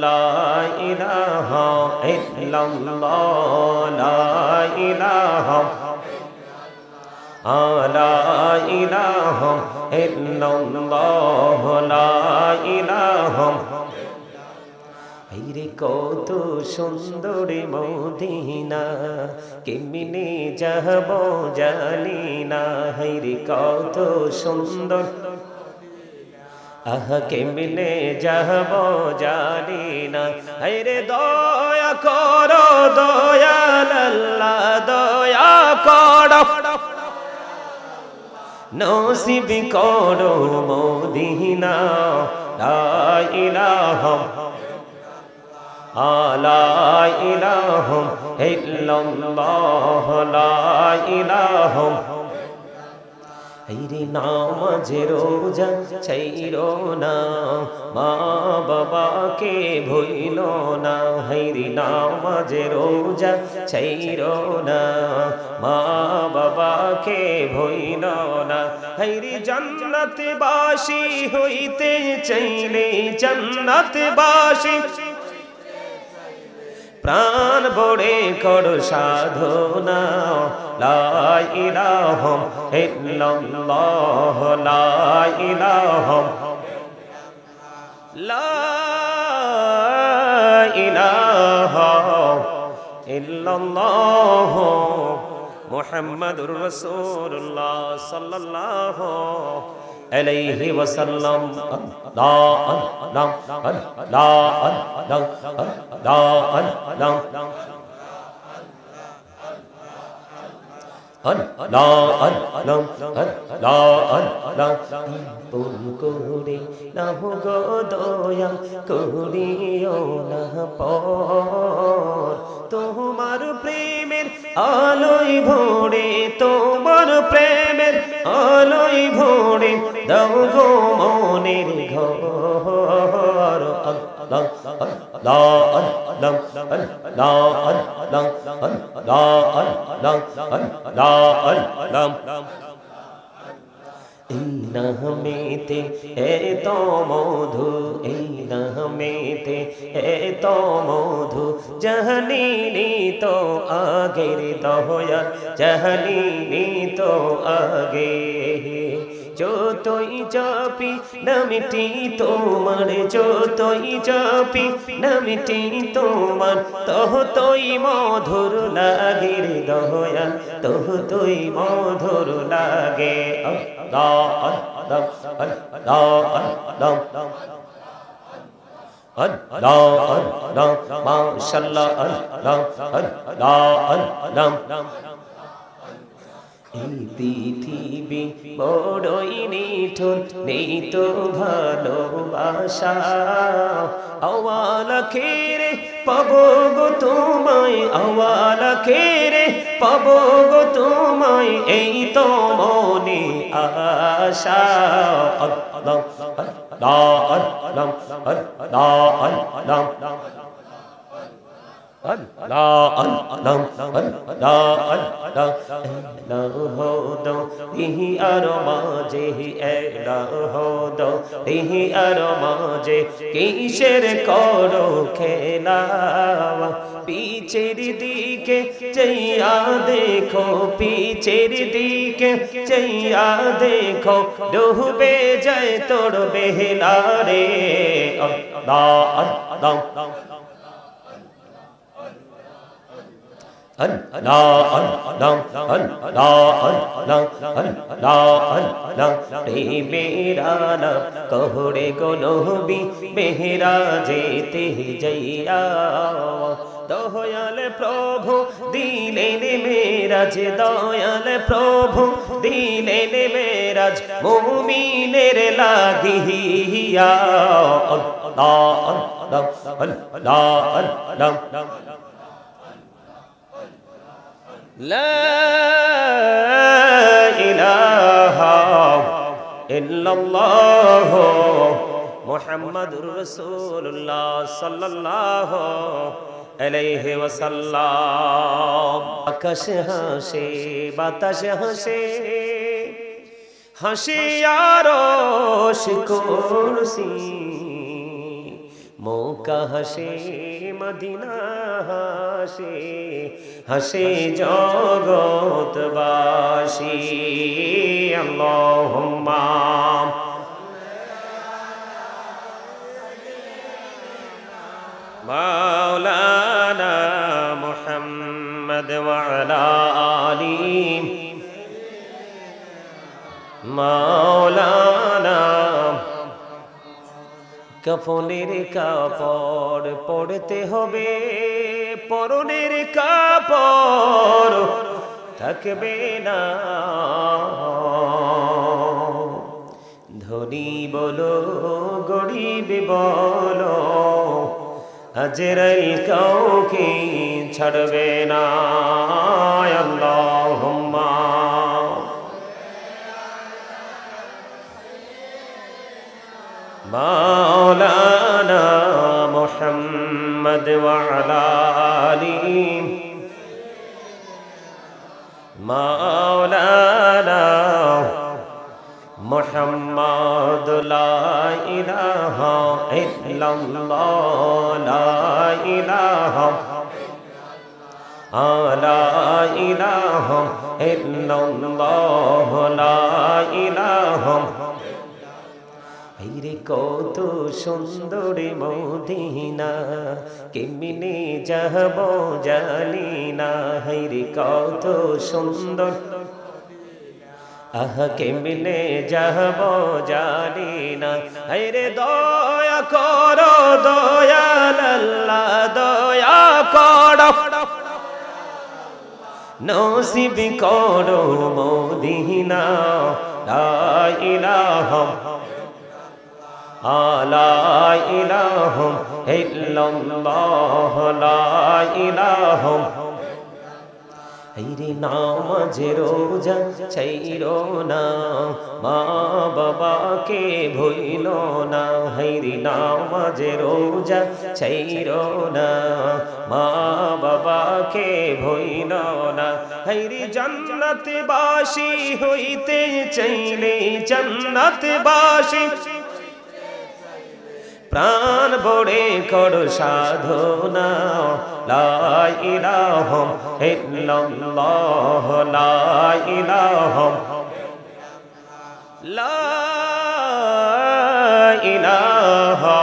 লা ইলাহা ইল্লাল্লাহ লা ইলাহা লা ইলাহা ইল্লাল্লাহ লা ইলাহা হায়রে কত সুন্দর মদিনা কেমনে যাব জানি না হায়রে কত সুন্দর আহা কেমনে যাব জানি না হায়রে দয়া করো দয়াল আল্লাহ দয়া করো নসিব করো মদিনা লা ইলাহা লা ইলাহা ইল্লাল্লাহ লা ইলাহা হায়রে নামাজ রোজা ছাইরো না মা বাবাকে ভুইলো না হায়রে নামাজ রোজা ছাইরো না মা বাবাকে ভুইলো না হায়রে জান্নাতবাসী হইতে চাইলে জান্নাতবাসী প্রাণ বড়ে করো সাধনা লা ইলাহা ইল্লাল্লাহ লা ইলাহা লা ইলাহা ইল্লাল্লাহ মুহাম্মাদুর রাসূলুল্লাহ সাল্লাল্লাহু আলাইহি ওয়াসাল্লাম লা পুন করে নাহ গো দয়া করিও না পর তোমার প্রেমের আলোয় ভরে তোমার প্রেমের আলোয় ভরে দাও গো মনের ঘর আল্লাহ এই নামেতে এত মধু এই নামেতে এত মধু জাহানিনি তো আগের দয়া জাহানিনি তো আগে যতই চাপি নামটি তোমার যতই চাপি নামটি তোমার ততই মধুর লাগে দয়া ততই মধুর লাগে আল্লাহ আল্লাহ আল্লাহ আল্লাহ আল্লাহ মাশাআল্লাহ আল্লাহ আল্লাহ আল্লাহ এই পৃথিবী বড়ই নিঠুর নেই তো ভালোবাসা আওয়ালা খেরে পাবো গো তোমায় আওয়ালা খেরে পাবো গো তোমায় এই তো মনে আশা আল্লাহ আল্লাহ আল্লাহ আল্লাহ কিসের করো খেলা পিছের দিকে চাইয়া দেখো পিছের দিকে চাইয়া দেখো ডুবে যায় তোর বেহলা রে আল্লাহ আল্লাহ কহরে গো নবী মেহরা যেতে যাইয়া দয়াল প্রভু দিলেন মেরাজ দয়াল প্রভু দিলেন মেরাজ মুমিনের লাগিয়া আল্লাহ আল্লাহ আল্লাহ আল্লাহ لا إله إلا الله محمد رسول الله صلى الله عليه وسلم আকাশ হাসে বাতাস হাসে হাসি আর কুরসি মক্কা হাসে মদিনা হাসে হাসে জগৎবাসী আল্লাহুম্মা মাওলানা মুহাম্মদ ওয়া আলা আলি মাওলানা কাফনের কাপড় পড়তে হবে পরনের কাপড় থাকবে না ধনী বলো গরিব বলো আজরাইল কাউকে ছাড়বে না আল্লাহুম্মা মাওলানা মুহাম্মদ ওয়া আলা আলি মাওলানা মুহাম্মদ লা ইলাহা ইল্লাল্লাহ লা ইলাহা লা ইলাহা ইল্লাল্লাহ লা ইলাহা হায়রে কত সুন্দর মদিনা কেমনে যাব জানি না হায়রে কত সুন্দর আহা কেমনে যাব জানি না হায়রে দয়া করো দয়াল আল্লাহ দয়া করো নসিব করো মদিনা লা ইলাহা লা ইলাহা ইল্লাল্লাহ লা ইলাহা হায়রে নামাজ রোজা ছাইরো না মা বাবাকে ভুইলো না হায়রে নামাজ রোজা ছাইরো না মা বাবাকে ভুইলো না হায়রে জান্নাতবাসী হইতে চাইলে জান্নাতবাসী প্রাণ বড়ে করো সাধনা লা ইলাহা ইল্লাল্লাহ লা ইলাহা লা ইলাহা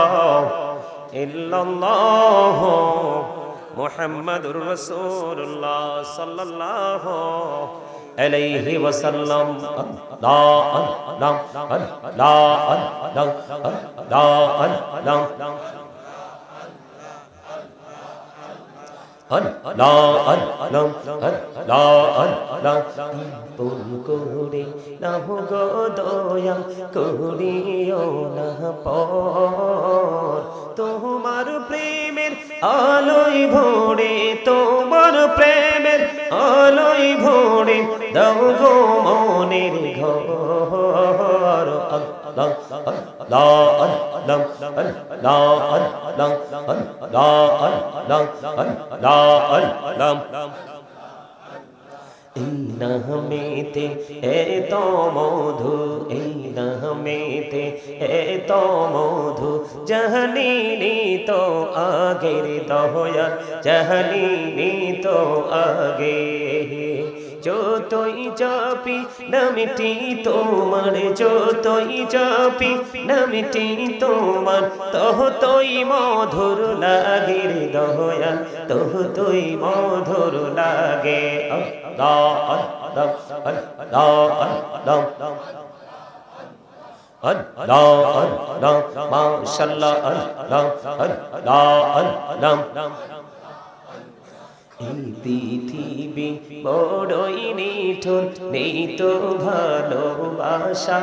ইল্লাল্লাহ মুহাম্মাদুর রাসূলুল্লাহ সাল্লাল্লাহু আলাইহি ওয়াসাল্লাম লা লা লা পুন করে নাহ গো দয়া করিও না পর তোমার প্রেমের আলোয় ভরে তোমার প্রেমের আলোয় ভরে দাও গো মনের ঘর আল্লাহ আল্লাহ আল্লাহ আল্লাহ আল্লাহ আল্লাহ এই নামেতে এত মধু এই নামেতে এত মধু জাহানিনি তো আগের দয়া জাহানিনি তো আগে যতই জপি নামটি তোমার যতই জপি নামটি তোমার ততই মধুর লাগে রে দয়া ততই মধুর লাগে আল্লাহ আল্লাহ আল্লাহ আল্লাহ আল্লাহ আল্লাহ মাশাআল্লাহ আল্লাহ আল্লাহ আল্লাহ এই পৃথিবী বড়ই নিঠুর নেই তো ভালোবাসা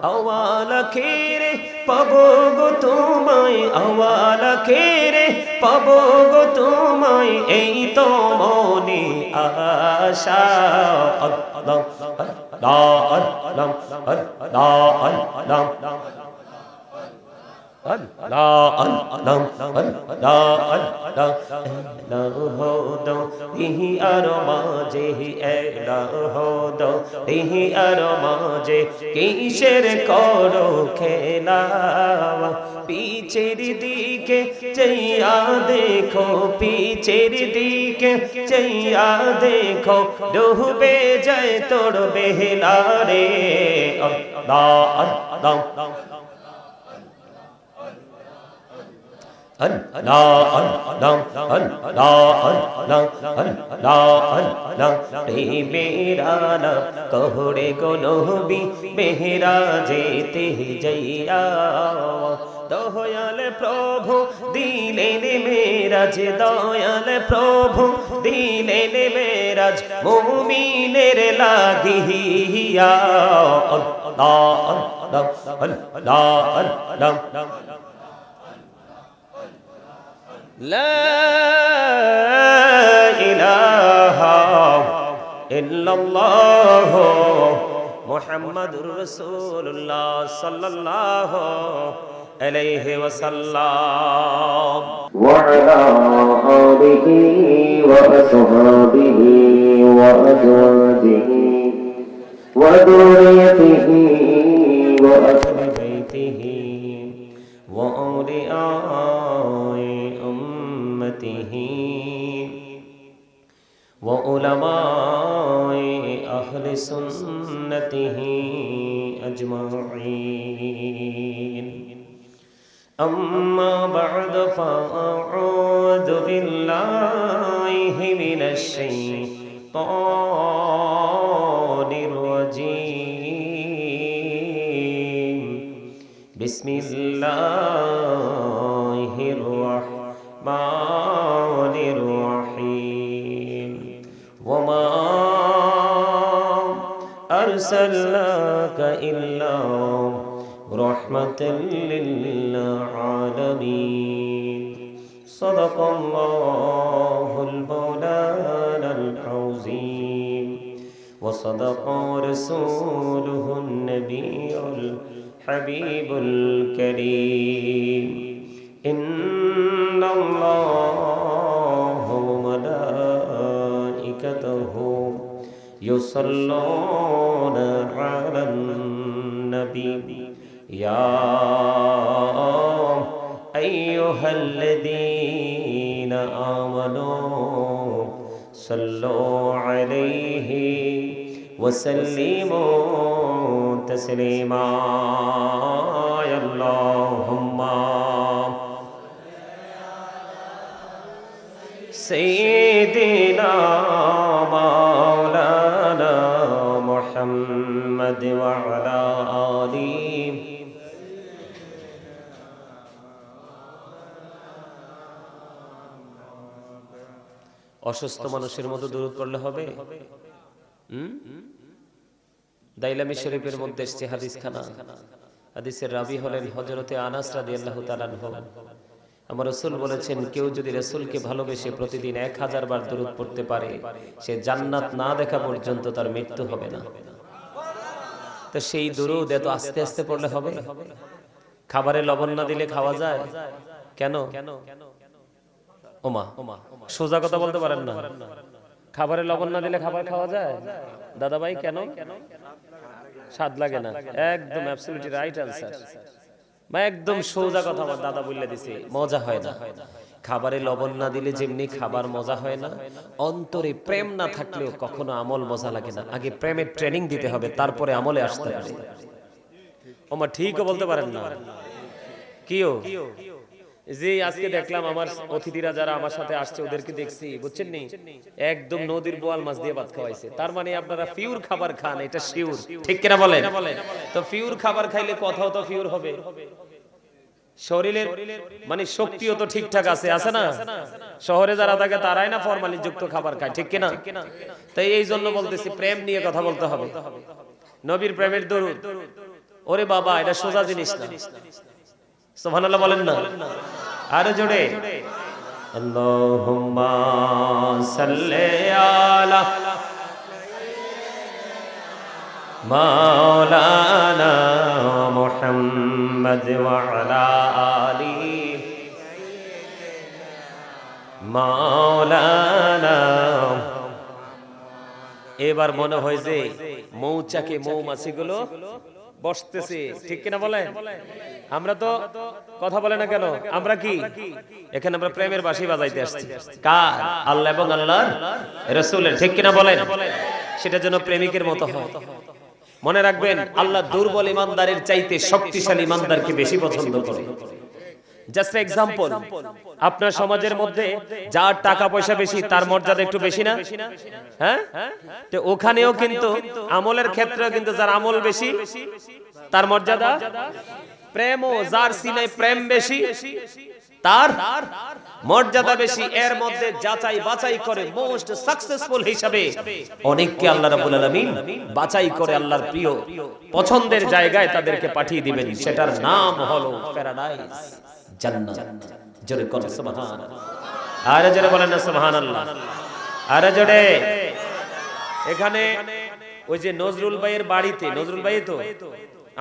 আওয়াল খেরে পাবো গো তোমায় আওয়াল খেরে পাবো গো তোমায় এই তো মনে আশা আল্লাহ আল্লাহ আল্লাহ আল্লাহ আল্লাহ আল্লাহ আল্লাহ আল্লাহ আল্লাহ এলাহো দো ইহি আর মাঝে এলাহো দো ইহি আর মাঝে কিসের করো খেলা পিছের দিকে চাইয়া দেখো পিছের দিকে চাইয়া দেখো ডুবে যায় তোর বেলা রে আল্লাহ আল্লাহ कहरे को नबी मेहरा जेते जैया दयाल प्रभु दिलेन मेराज दयाल प्रभु दिलेन मेराज मुमिनेर लागिया अल्लाह अल्लाह अल्लाह لا إله إلا الله محمد رسول الله صلى الله عليه وسلم وعلى آله وأصحابه وأزواجه وذريته وأهل بيته وأولياء أمته وعلماء أهل سنته أجمعين أما بعد فأعوذ بالله من الشيطان الرجيم بسم الله الرحمن الرحيم وما أرسلناك إلا رحمة للعالمين صدق الله المولانا العظيم وصدق رسوله النبي الحبيب الكريم إن الله وملائكته يصلون على النبي يا أيها الذين آمنوا صلوا عليه وسلموا تسليما يا اللهم سيدنا مولانا محمد وعلى آله অসুস্থ মানুষের মতো দরুদ পড়লে হবে দাইলামি শরীফের মধ্যে এসেছে হাদিস খানা হাদিসের রাবি হলেন হযরতে আনাস রাদিয়াল্লাহু তাআলা আনহু আমার রাসূল বলেছেন কেউ যদি রাসূলকে ভালোবেসে প্রতিদিন 1000 বার দরুদ পড়তে পারে সে জান্নাত না দেখা পর্যন্ত তার মৃত্যু হবে না তো সেই দরুদ এত আস্তে আস্তে পড়লে হবে খাবারে লবণ না দিলে খাওয়া যায় কেন ওমা সোজা কথা বলতে পারেন না খাবারে লবণ না দিলে খাবার খাওয়া যায় দাদা ভাই কেন স্বাদ লাগে না একদম অ্যাবসলিউটলি রাইট আনসার মা একদম সোজা কথা আমার দাদা বলে দিছে মজা হয় না খাবারে লবণ না দিলে যেমনি খাবার মজা হয় না অন্তরে প্রেম না থাকলেও কখনো আমল মজা লাগে না আগে প্রেমের ট্রেনিং দিতে হবে তারপরে আমলে আসতে পারে ওমা ঠিকও বলতে পারেন না কিও যে আজকে দেখলাম আমার অতিথিরা যারা আমার সাথে আসছে ওদেরকে দেখছি বুঝছেন নি একদম নদীর বোয়াল মাছ দিয়ে ভাত খাওয়াইছে তার মানে আপনারা পিওর খাবার খান এটা শিওর ঠিক কিনা বলেন তো পিওর খাবার খাইলে কথাও তো পিওর হবে শরীরের মানে শক্তিও তো ঠিকঠাক আছে না শহরে যারা থাকে তারাই না ফরমালিন যুক্ত খাবার খায় ঠিক কিনা তাই এই জন্য বলতেছি প্রেম নিয়ে কথা বলতে হবে নবীর প্রেমের দরুদ ওরে বাবা এটা সোজা জিনিস না সুবহানাল্লাহ বলেন না আরো জোরে আল্লাহুম্মা সাল্লি আলা মাওলানা মুহাম্মদ মুহাম্মাদ ওয়া আলা আলি মাওলানা। এবার মনে হয় যে মৌচাকে মৌমাছিগুলো বসতেছে, ঠিক কিনা বলেন? আমরা তো কথা বলে না কেন, আমরা কি এখানে আমরা প্রেমের বাঁশি বাজাইতে আসছি, কার? আল্লাহ এবং আল্লাহর রাসূলের, ঠিক কিনা বলেন? সেটা যেন প্রেমিকের মতো হয়। মনে রাখবেন, আল্লাহ দুর্বল ইমানদারের চাইতে শক্তিশালী ইমানদারকে বেশি পছন্দ করে। জাস্ট এক্সাম্পল, আপনার সমাজের মধ্যে যার টাকা পয়সা বেশি তার মর্যাদা একটু বেশি না? হ্যাঁ, তো ওখানেও কিন্তু আমলের ক্ষেত্রেও কিন্তু যার আমল বেশি তার মর্যাদা। প্রেমও যার সিনায় প্রেম বেশি তার মর্যাদা বেশি। এর মধ্যে যাচাই বাছাই করে মোস্ট সাকসেসফুল হিসাবে অনেককে আল্লাহ রাব্বুল আলামিন বাছাই করে আল্লাহর প্রিয় পছন্দের জায়গায় তাদেরকে পাঠিয়ে দিবেন। সেটার নাম হলো প্যারাডাইস, জান্নাত। জোরে কোন সুবহানাল্লাহ, আরে জোরে বলেন না সুবহানাল্লাহ, আরে জোরে। এখানে ওই যে নজরুল ভাইয়ের বাড়িতে, নজরুল ভাই তো,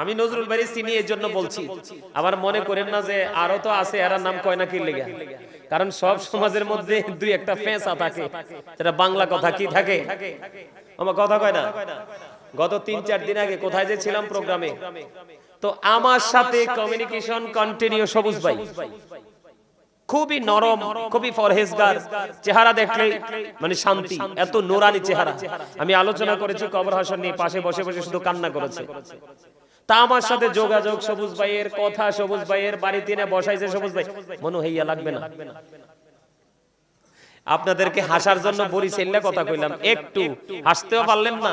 আমি নজরুল ভাই চিনি এর জন্য বলছি, আবার মনে করেন না যে আরো তো আছে এর নাম কয় না কি লেগে, কারণ সব সমাজের মধ্যে দুই একটা ফেঁসা থাকে, সেটা বাংলা কথা কি থাকে, আমার কথা কয় না। গত ৩-৪ দিন আগে কোথায় যে ছিলাম প্রোগ্রামে, তো আমার সাথে কমিউনিকেশন কন্টিনিউ সবুজ ভাই, খুবই নরম, খুবই ফরহেজগার, চেহারা দেখলে মানে শান্তি, এত নুরানি চেহারা। আমি আলোচনা করেছি কবর হাসর নিয়ে, পাশে বসে বসে শুধু কান্না করেছে। তা আমার সাথে যোগাযোগ, সবুজ ভাইয়ের কথা, সবুজ ভাইয়ের বাড়িতে এনে বসাইছে সবুজ ভাই, মনে হইয়া লাগবে না আপনাদেরকে হাসার জন্য বলি, সেল্লা কথা কইলাম, একটু হাসতেও পারলেন না।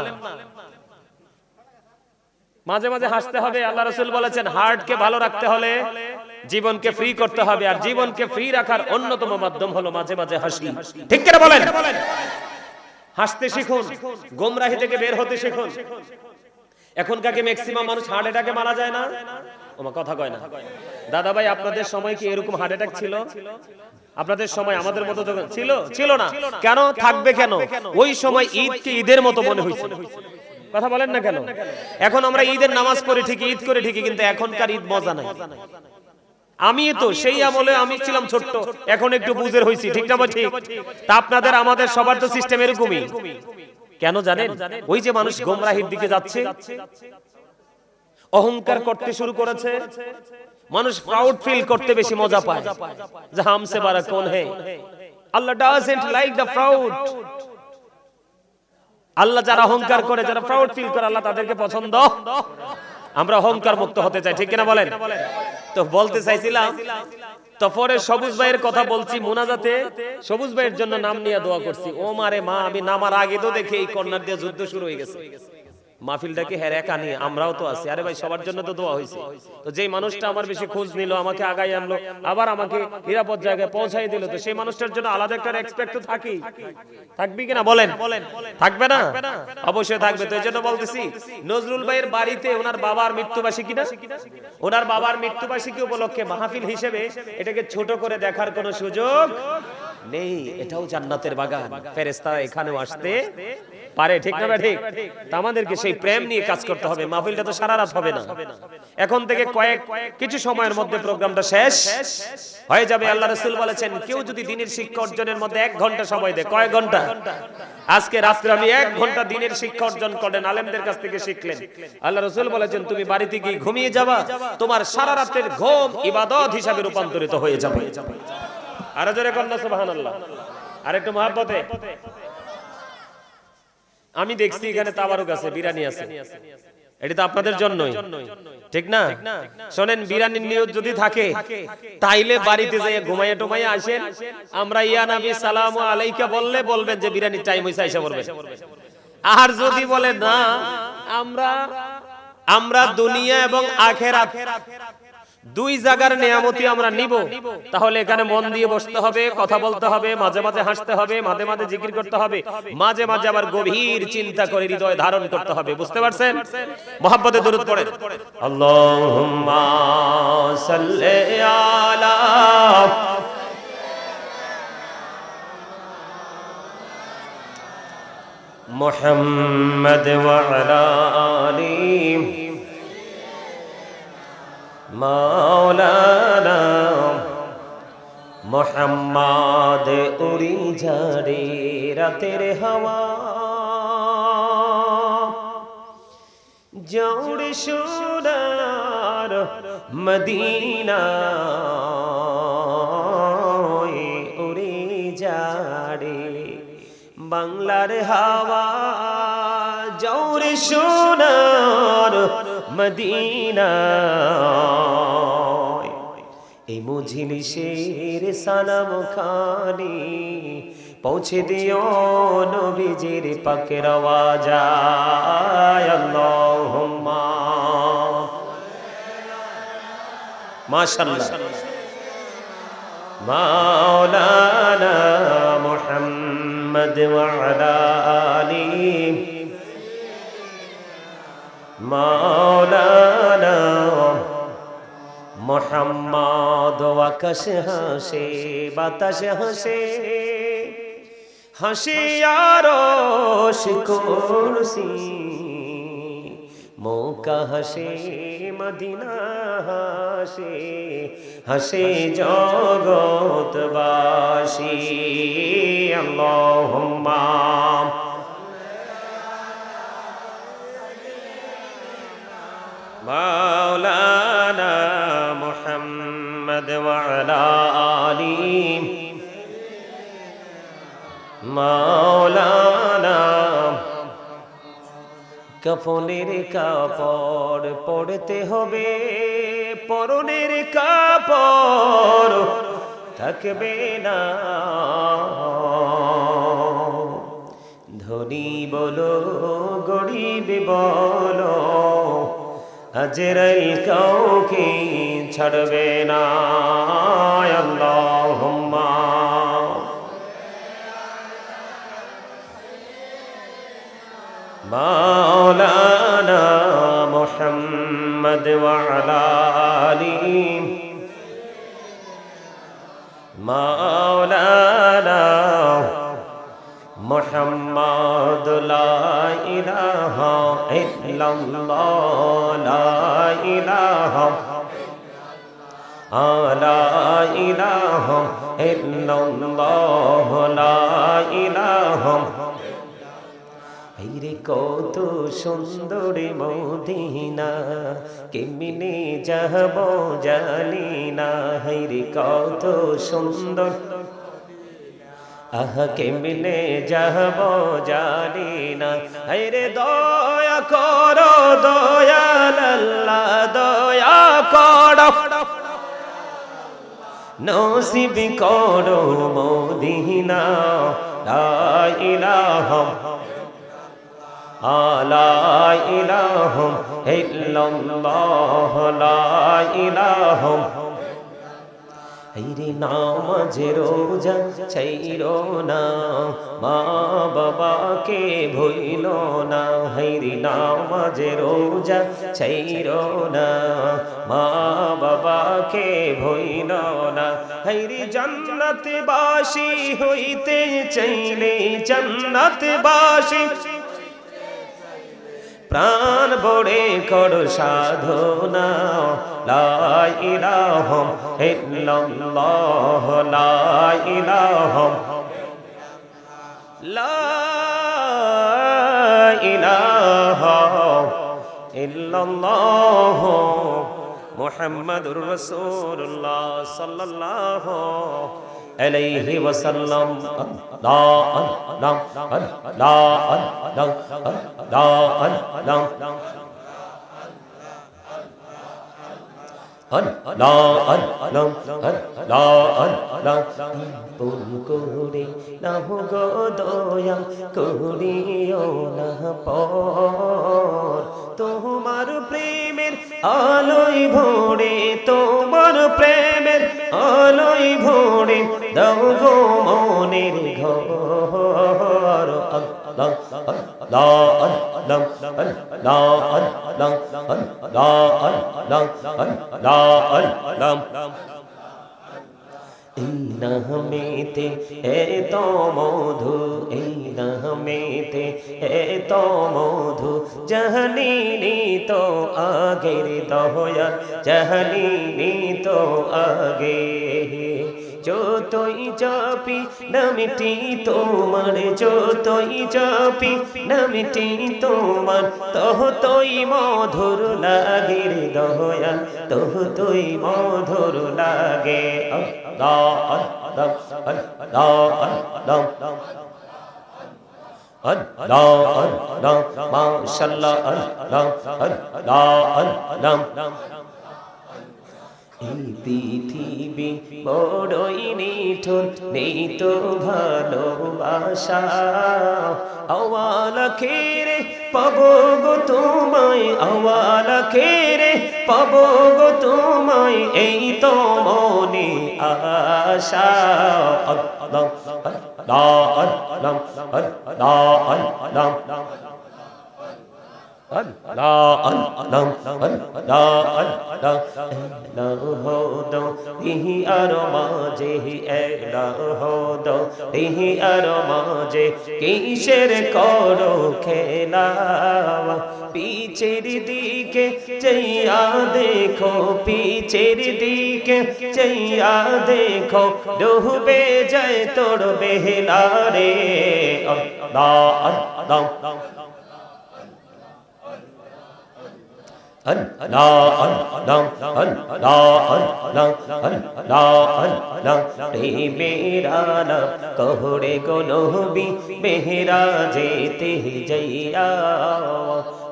মাঝে মাঝে হাসতে হবে। আল্লাহ রাসূল বলেছেন, হার্টকে ভালো রাখতে হলে জীবনকে ফ্রি করতে হবে, আর জীবনকে ফ্রি রাখার অন্যতম মাধ্যম হলো মাঝে মাঝে হাসি, ঠিক করে বলেন? হাসতে শিখুন, গোমরাহি থেকে বের হতে শিখুন। এখনকার ম্যাক্সিমাম মানুষ হার্ট অ্যাটাকে মারা যায় না, ওমা কথা কয় না। দাদা ভাই, আপনাদের সময় কি এরকম হার্ট অ্যাটাক ছিল? আপনাদের সময় আমাদের মতো ছিল? ছিল না। কেন থাকবে? কেন? ওই সময় ঈদকে ঈদের মতো মনে হয়েছিল, কথা বলেন না কেন? এখন আমরা ঈদের নামাজ পড়ি ঠিকই, ঈদ করে ঠিকই, কিন্তু এখনকার ঈদ মজা নাই। আমি তো সেই আমলে আমি ছিলাম ছোট্ট, এখন একটু বুঝের হইছি, ঠিক না? ঠিক। তা আপনাদের আমাদের সবার তো সিস্টেম এরকমই। কেন জানেন? ওই যে মানুষ গোমরাহির দিকে যাচ্ছে, অহংকার করতে শুরু করেছে, মানুষ প্রাউড ফিল করতে বেশি মজা পায়, যে হামসে বারা কোন হে। আল্লাহ ডাজন্ট লাইক দ্য প্রাউড। আল্লাহ যারা অহংকার করে, যারা প্রাউড ফিল করে, আল্লাহ তাদেরকে পছন্দ। আমরা অহংকার মুক্ত হতে চাই, ঠিক কিনা বলেন? তো বলতে চাইছিলাম, তো পরে সবুজ ভাইয়ের কথা বলছি মুনাজাতে, সবুজ ভাইয়ের জন্য নাম নিয়ে দোয়া করছি। ও মারে মা, আমি নামার আগে তো দেখি এই কর্নার দিয়ে যুদ্ধ শুরু হয়ে গেছে। মাহফিলটাকে হেরে কানি, আমরাও তো আছি। আরে ভাই, সবার জন্য তো দোয়া হয়েছে। তো যেই মানুষটা আমার বেশি খোঁজ নিল, আমাকে আগাই আনলো, আবার আমাকে নিরাপদ জায়গায় পৌঁছাই দিল, তো সেই মানুষটার জন্য আলাদা একটা রেসপেক্ট তো থাকি, থাকবি কিনা বলেন? থাকবে না? অবশ্যই থাকবে। তো এই জন্য বলতেছি, নজরুল ভাইয়ের বাড়িতে ওনার বাবার মৃত্যুবার্ষিকী না, ওনার বাবার মৃত্যুবার্ষিকী উপলক্ষে মাহফিল হিসেবে এটাকে ছোট করে দেখার কোনো সুযোগ নেই। এটাও জান্নাতের বাগান, ফেরেশতারা এখানেও আসতে পারে, ঠিক না? ঠিক। আমাদেরকে সেই প্রেম নিয়ে কাজ করতে হবে। মাহফিলটা তো সারা রাত হবে না, এখন থেকে কিছু সময়ের মধ্যে প্রোগ্রামটা শেষ হয়ে যাবে। আল্লাহ রাসূল বলেছেন, কেউ যদি দ্বীনের শিক্ষা অর্জনের মধ্যে 1 ঘন্টা সময় দেয়, কয় ঘন্টা? আজকে রাত্রে আমি 1 ঘন্টা দ্বীনের শিক্ষা অর্জন করেন, আলেমদের কাছ থেকে শিখলেন। আল্লাহ রাসূল বলেছেন, তুমি বাড়িতে গিয়ে ঘুমিয়ে যাবা, তোমার সারা রাতের ঘুম ইবাদত হিসাবে রূপান্তরিত হয়ে যাবে। আরো জোরে বলেন না সুবহানাল্লাহ। আরেকটু মহব্বতে। আমি দেখছি এখানে তাবারুক আছে, বিরিয়ানি আছে, এটা তো আপনাদের জন্যই, ঠিক না? শোনেন, বিরিয়ানির নিয়ত যদি থাকে তাইলে বাড়িতে যাইয়া ঘুমাইয়া টুমাইয়া আসেন। আমরা ইয়া নবী সালামু আলাইকা বললে বলবেন যে বিরিয়ানির টাইম হইছে, আইসা বলবেন। আর যদি বলে না, আমরা দুনিয়া এবং আখিরাত দুই জায়গার নিয়ামতি আমরা নিব, তাহলে এখানে মন দিয়ে বসতে হবে, কথা বলতে হবে, মাঝে মাঝে হাসতে হবে, মাঝে মাঝে জিকির করতে হবে, মাঝে মাঝে আবার গভীর চিন্তা করে হৃদয় ধারণ করতে হবে। বুঝতে পারছেন? মুহাব্বতে দরুদ পড়েন। আল্লাহুম্মা সাল্লি আলা মুহাম্মাদ ওয়া আলা আলি মাওলানা মোহাম্মদ উড়ি ঝাড়ে রাতের হাওয়া জৌড়ে সোনার মদিনা উড়ে ঝাড়ে বাংলার হাওয়া জৌড়ে সোনার মদিনা এই মুজলিসের সালাম খানি পৌঁছে দিও নবীজির পাকের আওয়াজায় আল্লাহুম্মা মাশাআল্লাহ মাওলানা মুহাম্মদ ওয়া আলা আলিহি মাওলানা মোহাম্মদ আকাশ হাসে বাতাস হাসে হাসি আরশ কুরসি মক্কা হাসে মদিনা হাসে হাসে জগৎবাসী আল্লাহুম্মা মাওলানা মুহাম্মদ ওয়া আলা আলিহি মাওলানা কাফনের কাপড় পড়তে হবে পরনের কাপড় থাকবে না ধনী বলো গরিব বলো আজরাইল কাউকে ছাড়বে না আল্লাহুম্মা মাওলানা মুহাম্মদ ওয়া আলা আলিহি মাওলানা মুহাম্মদ লা ইলাহা ইল্লাল্লাহ লা ইলাহা লা ইলাহা ইল্লাল্লাহ লা ইলাহা হায়রে কত সুন্দর মদিনা কেমনে যাব জানি না হায়রে কত সুন্দর আহা কেমনে যাব জানি না হায়রে দয়া করো দয়াল আল্লাহ দয়া করো নসিব করো মদিনা লা ইলাহা লা ইলাহা ইল্লাল্লাহ লা ইলাহা হায়রে নামাজ রোজা ছাইরো না মা বাবাকে ভুইলো না হায়রে নামাজ রোজা ছাইরো না মা বাবাকে ভুইলো না হায়রে জান্নাত বাসী হইতে চাইলে জান্নাত বাসী প্রাণ বড়ে করো সাধনা লা ইলাহা ইল্লাল্লাহ লা ইলাহা লা ইলাহা ইল্লাল্লাহ মুহাম্মাদুর রাসূলুল্লাহ সাল্লাল্লাহু আলাইহি ওয়াসাল্লাম লা লা লা করে না গো দয়া করিও না পর তোমার প্রেমের আলোয় ভরে তোমার প্রেমের আলোয় ভরে দাও গো মনের ঘর আল্লাহ নামেতে এত মধু, এই নামেতে এত মধু, জাহানিনি তো আগের দয়াল, জাহানিনি তো আগে। যতই জপি নামটি তোমার, যতই জপি নামটি তোমার, ততই মধুর লাগে রে দয়াল, ততই মধুর লাগে। আল্লাহ আল্লাহ আল্লাহ আল্লাহ আল্লাহ আল্লাহ মাশাআল্লাহ আল্লাহ আল্লাহ আল্লাহ। এই পৃথিবী বড়ই নিঠুর, নেই তো ভালোবাসা, আওয়াল আখিরে পাবো গো তোমায়, আওয়াল আখিরে পাবো গো তোমায়, এই তো মনে আশা। আল্লাহ আল্লাহ আল্লাহ আল্লাহ আল্লাহ কিসের করো খেলা, পিছের দিকে চাইয়া দেখো, পিছের দিকে চাইয়া দেখো, ডুবে যায় তোর বেলা রে। আল্লাহ আল্লাহ কহরে গো নবী মেহরা যেতে যাইয়া,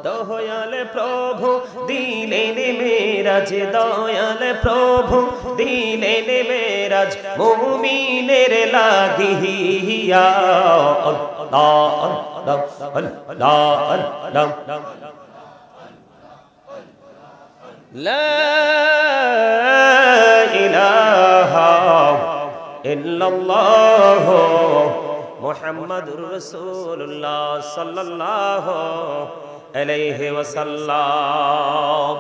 দয়াল প্রভু দিলেন মেরাজ, দয়াল প্রভু দিলেন মেরাজ, মুমিনের লাগিয়া। আল্লাহ আল্লাহ আল্লাহ আল্লাহ। লা ইলাহা ইল্লাল্লাহ মুহাম্মাদুর রাসূলুল্লাহ সাল্লাল্লাহু আলাইহি ওয়াসাল্লাম।